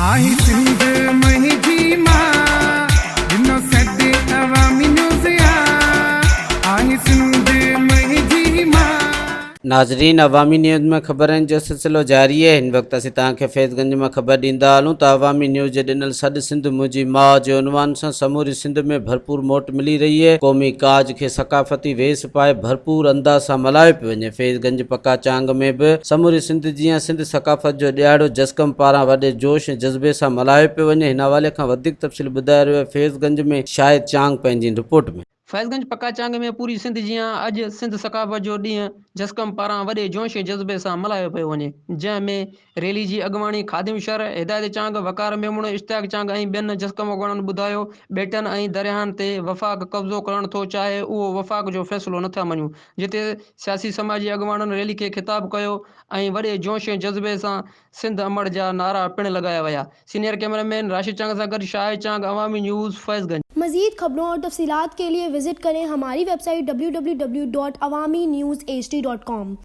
आई सिंध मुंहिंजी मां ॾिनो सॾु अवामी न्यूज़ आई सिंध मुंहिंजी मां। नाज़रीन, अवामी न्यूज़ में ख़बरनि जो सिलसिलो जारी है। हिन वक़्तु असीं तव्हांखे फैज़गंज में ख़बर ॾींदा हलूं त अवामी न्यूज़ जे ॾिनल सॾु सिंध मुंहिंजी माउ जे उनवान सां समूरी सिंध में भरपूर मोट मिली रही है। क़ौमी काज खे सक़ाफ़ती वेस पाए भरपूर अंदाज़ सां मल्हायो पियो वञे। फैज़गंज पका चांग में बि समूरी सिंध जीअं सिंध सक़ाफ़त जो ॾियारो जसकम पारां वॾे जोश ऐं जज़्बे सां मल्हायो पियो वञे। हिन हवाले खां वधीक तफ़सील ॿुधाए रहियो आहे फैज़गंज में शाहिद चांग पंहिंजी रिपोर्ट में। फैज़गंज पक्का चांग में पूरी सिंध जीअं अॼु सिंध सक़ाफ़त जो ॾींहुं जसकम पारां वॾे जोश ऐं जज़्बे सां मल्हायो पियो वञे, जंहिंमें रैली जी अॻुवाणी ख़ादिम शहर हिदायत चांग वकार मेमूण इश्तियाक चांग ऐं ॿियनि जसकम अॻुवाणनि ॿुधायो ॿेटनि ऐं दरियाहनि ते वफ़ाक़ कब्ज़ो करणु थो चाहे उहो वफ़ाक़ जो फ़ैसिलो नथा मञूं। जिते सियासी समाजी अॻुवाणनि रैली खे ख़िताब कयो ऐं वॾे जोश ऐं जज़्बे सां सिंध अमड़ जा नारा पिणु लॻाया विया। सीनियर कैमरामैन राशिद चांग सां गॾु शाहिद चांग, अवामी न्यूज़, फैज़गंज। मज़ीद खबरों और तफसीलात के लिए विजिट करें हमारी वेबसाइट www.awamiNewsHD.com।